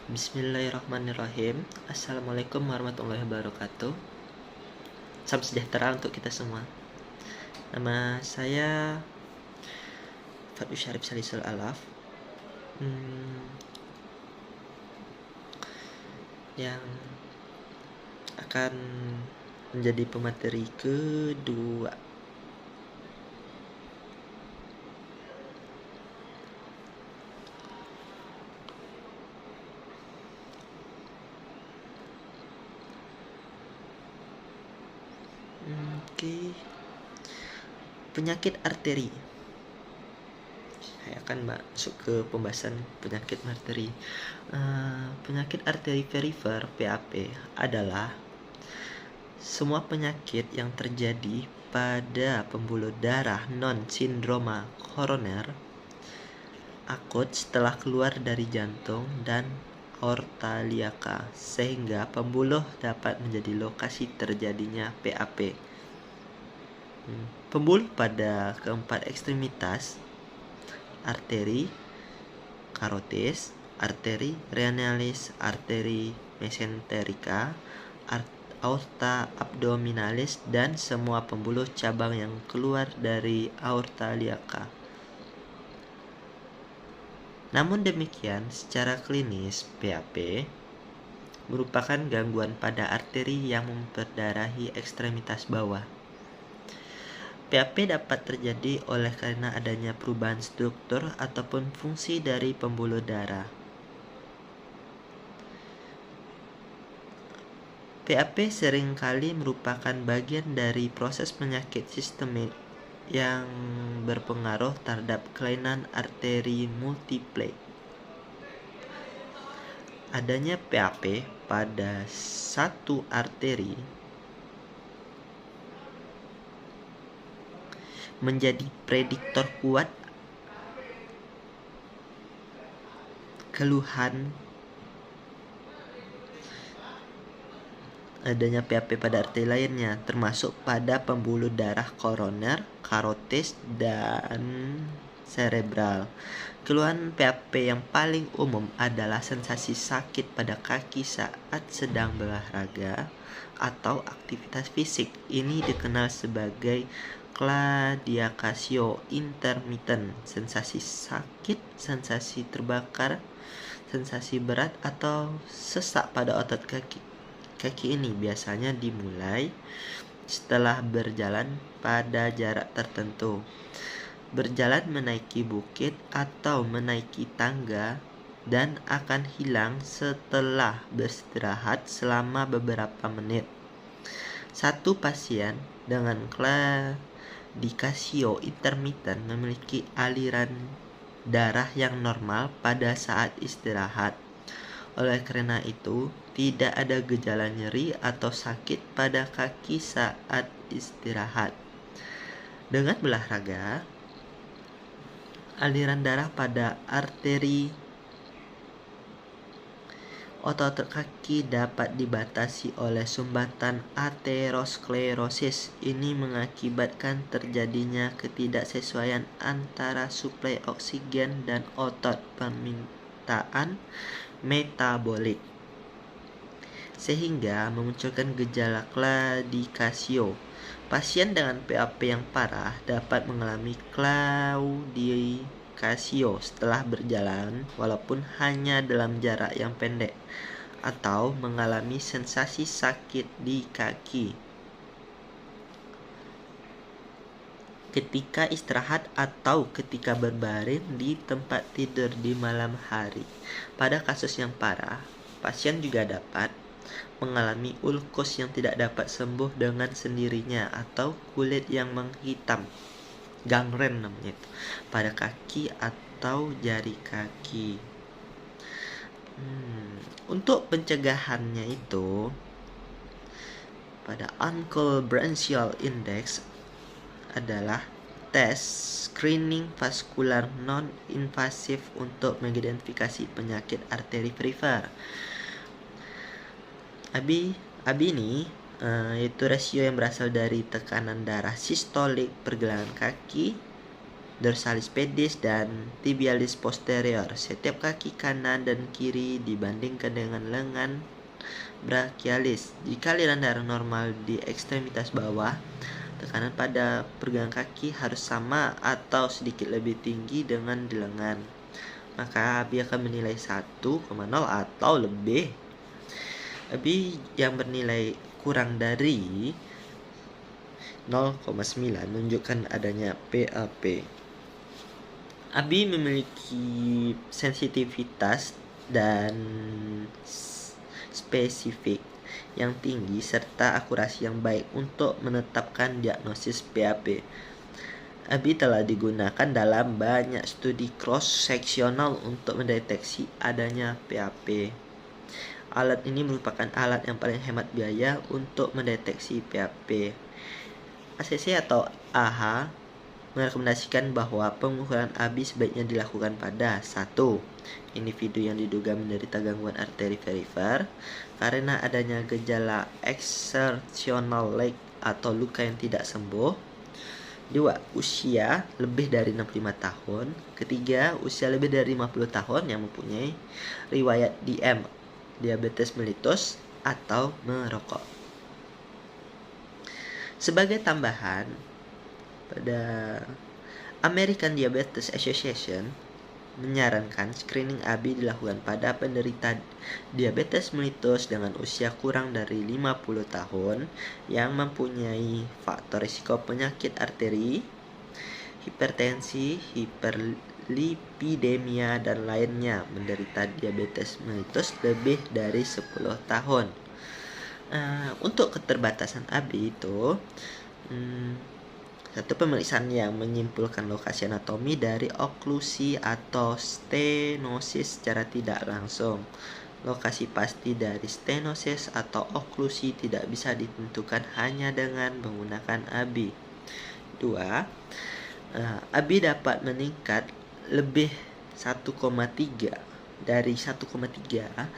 Bismillahirrahmanirrahim. Assalamualaikum warahmatullahi wabarakatuh. Salam sejahtera untuk kita semua. Nama saya Fadlu Syarif Salisul Alaf. Yang akan menjadi pemateri kedua. Penyakit arteri. Saya akan masuk ke pembahasan penyakit arteri. Penyakit arteri perifer (PAP) adalah semua penyakit yang terjadi pada pembuluh darah non-sindroma koroner akut setelah keluar dari jantung dan aorta iliaca, sehingga pembuluh dapat menjadi lokasi terjadinya PAP. Pembuluh pada keempat ekstremitas, arteri karotis, arteri renalis, arteri mesenterica, aorta abdominalis, dan semua pembuluh cabang yang keluar dari aorta iliaca. Namun demikian, secara klinis PAP merupakan gangguan pada arteri yang memperdarahi ekstremitas bawah. PAP dapat terjadi oleh karena adanya perubahan struktur ataupun fungsi dari pembuluh darah. PAP seringkali merupakan bagian dari proses penyakit sistemik yang berpengaruh terhadap kelainan arteri multiple. Adanya PAP pada satu arteri menjadi prediktor kuat keluhan adanya PAP pada arteri lainnya, termasuk pada pembuluh darah koroner, karotis, dan serebral. Keluhan PAP yang paling umum adalah sensasi sakit pada kaki saat sedang berolahraga atau aktivitas fisik. Ini dikenal sebagai claudication intermittent, sensasi sakit, sensasi terbakar, sensasi berat, atau sesak pada otot kaki. Kaki ini biasanya dimulai setelah berjalan pada jarak tertentu, berjalan menaiki bukit atau menaiki tangga, dan akan hilang setelah beristirahat selama beberapa menit. Satu pasien dengan claudication intermittent memiliki aliran darah yang normal pada saat istirahat. Oleh karena itu, tidak ada gejala nyeri atau sakit pada kaki saat istirahat. Dengan berolahraga, aliran darah pada arteri otot kaki dapat dibatasi oleh sumbatan aterosklerosis. Ini mengakibatkan terjadinya ketidaksesuaian antara suplai oksigen dan otot permintaan metabolik, sehingga memunculkan gejala claudication. Pasien dengan PAP yang parah dapat mengalami claudication setelah berjalan walaupun hanya dalam jarak yang pendek, atau mengalami sensasi sakit di kaki ketika istirahat atau ketika berbaring di tempat tidur di malam hari. Pada kasus yang parah, pasien juga dapat mengalami ulkus yang tidak dapat sembuh dengan sendirinya atau kulit yang menghitam, gangren namanya itu, pada kaki atau jari kaki. Untuk pencegahannya itu, pada Ankle Branchial Index adalah tes screening vaskular non-invasif untuk mengidentifikasi penyakit arteri perifer. ABI ini yaitu rasio yang berasal dari tekanan darah sistolik pergelangan kaki dorsalis pedis, dan tibialis posterior. Setiap kaki kanan dan kiri dibandingkan dengan lengan brachialis. Jika aliran darah normal di ekstremitas bawah, tekanan pada pergelangan kaki harus sama atau sedikit lebih tinggi dengan di lengan. Maka Abi akan menilai 1,0 atau lebih. Abi yang bernilai kurang dari 0,9 menunjukkan adanya PAP. Abi memiliki sensitivitas dan spesifik yang tinggi serta akurasi yang baik untuk menetapkan diagnosis PAP. Abi telah digunakan dalam banyak studi cross-seksional untuk mendeteksi adanya PAP. Alat ini merupakan alat yang paling hemat biaya untuk mendeteksi PAP. ACC atau AHA merekomendasikan bahwa pengukuran Abi sebaiknya dilakukan pada 1. Individu yang diduga menderita gangguan arteri perifer karena adanya gejala exertional lag atau luka yang tidak sembuh. 2. Usia lebih dari 65 tahun. 3. Usia lebih dari 50 tahun yang mempunyai riwayat DM, diabetes mellitus, atau merokok. Sebagai tambahan, pada American Diabetes Association menyarankan screening Abi dilakukan pada penderita diabetes mellitus dengan usia kurang dari 50 tahun yang mempunyai faktor risiko penyakit arteri, hipertensi, hiperlipidemia, dan lainnya. Menderita diabetes mellitus lebih dari 10 tahun. Untuk keterbatasan Abi itu satu, pemeriksaan yang menyimpulkan lokasi anatomi dari oklusi atau stenosis secara tidak langsung. Lokasi pasti dari stenosis atau oklusi tidak bisa ditentukan hanya dengan menggunakan Abi. 2. Abi dapat meningkat lebih 1,3 dari 1,3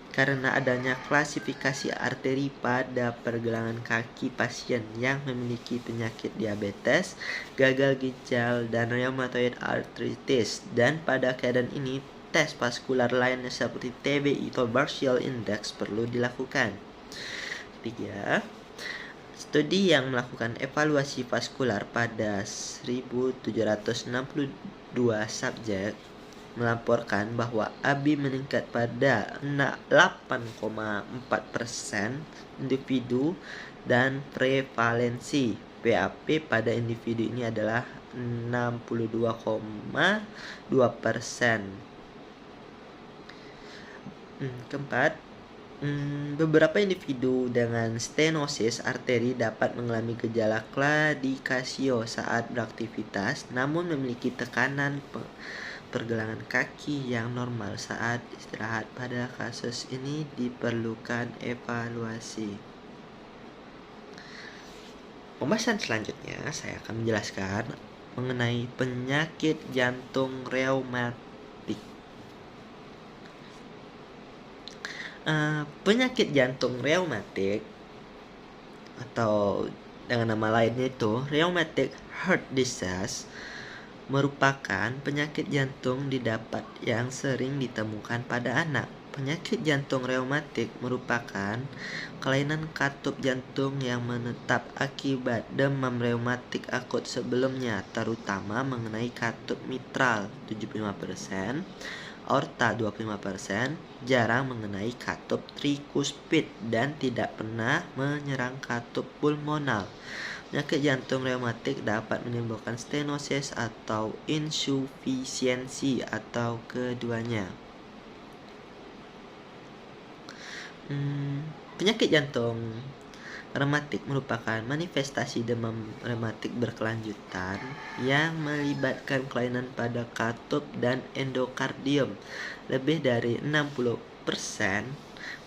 karena adanya klasifikasi arteri pada pergelangan kaki pasien yang memiliki penyakit diabetes, gagal ginjal, dan rheumatoid arthritis. Dan pada keadaan ini, tes vaskular lainnya seperti TBI atau Barchial Index perlu dilakukan. 3. Studi yang melakukan evaluasi vaskular pada 1.762 subjek melaporkan bahwa Abi meningkat pada 8,4% individu dan prevalensi PAP pada individu ini adalah 62,2%. Keempat, beberapa individu dengan stenosis arteri dapat mengalami gejala claudication saat beraktivitas, namun memiliki tekanan pergelangan kaki yang normal saat istirahat. Pada kasus ini diperlukan evaluasi. Pembahasan selanjutnya saya akan menjelaskan mengenai penyakit jantung reumatik. Penyakit jantung reumatik atau dengan nama lainnya itu rheumatic heart disease merupakan penyakit jantung didapat yang sering ditemukan pada anak. Penyakit jantung reumatik merupakan kelainan katup jantung yang menetap akibat demam reumatik akut sebelumnya, terutama mengenai katup mitral 75%, aorta 25%, jarang mengenai katup trikuspid, dan tidak pernah menyerang katup pulmonal. Penyakit jantung reumatik dapat menimbulkan stenosis atau insufisiensi atau keduanya. Penyakit jantung reumatik merupakan manifestasi demam reumatik berkelanjutan yang melibatkan kelainan pada katup dan endokardium. Lebih dari 60%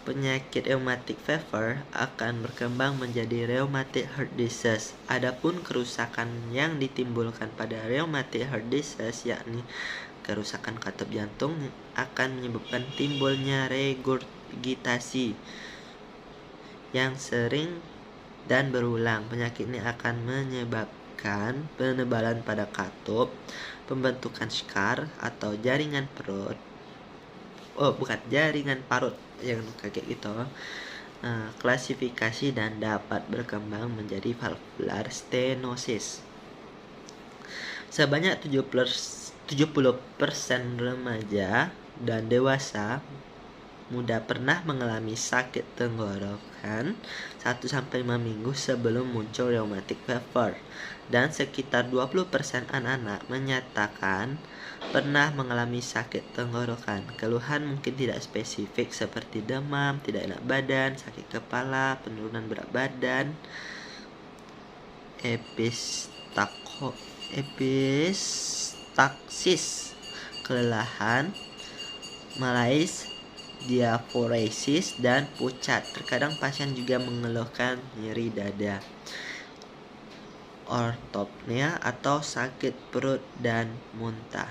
penyakit rheumatic fever akan berkembang menjadi rheumatic heart disease. Adapun kerusakan yang ditimbulkan pada rheumatic heart disease, yakni kerusakan katup jantung, akan menyebabkan timbulnya regurgitasi yang sering dan berulang. Penyakit ini akan menyebabkan memperhatikan penebalan pada katup, pembentukan skar atau jaringan perut. Oh, bukan jaringan parut yang kayak gitu. Klasifikasi dan dapat berkembang menjadi valvular stenosis. Sebanyak 70% remaja dan dewasa muda pernah mengalami sakit tenggorokan 1-5 minggu sebelum muncul rheumatic fever, dan sekitar 20% anak-anak menyatakan pernah mengalami sakit tenggorokan. Keluhan mungkin tidak spesifik seperti demam, tidak enak badan, sakit kepala, penurunan berat badan, epistaksis, kelelahan, malaise, diaforesis, dan pucat. Terkadang pasien juga mengeluhkan nyeri dada, ortopnea atau sakit perut dan muntah.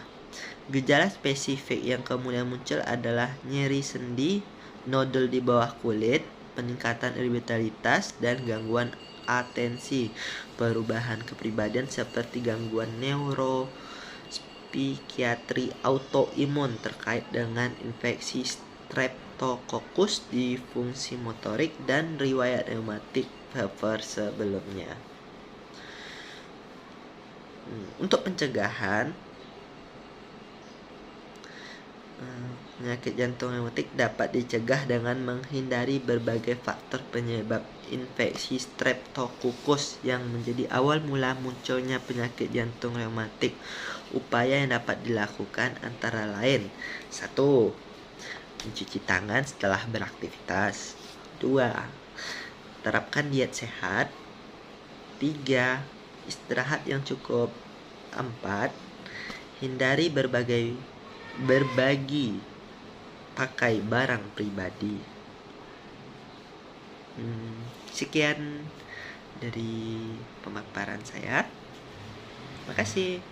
Gejala spesifik yang kemudian muncul adalah nyeri sendi, nodul di bawah kulit, peningkatan iritabilitas, dan gangguan atensi. Perubahan kepribadian seperti gangguan neuropsikiatri autoimun terkait dengan infeksi Streptococcus di fungsi motorik dan riwayat rheumatic fever sebelumnya. Untuk pencegahan, penyakit jantung rheumatik dapat dicegah dengan menghindari berbagai faktor penyebab infeksi Streptococcus yang menjadi awal mula munculnya penyakit jantung rheumatik. Upaya yang dapat dilakukan antara lain: 1. Mencuci tangan setelah beraktivitas. 2. Terapkan diet sehat. 3. Istirahat yang cukup. 4. Hindari berbagi pakai barang pribadi. Sekian dari pemaparan saya. Terima kasih.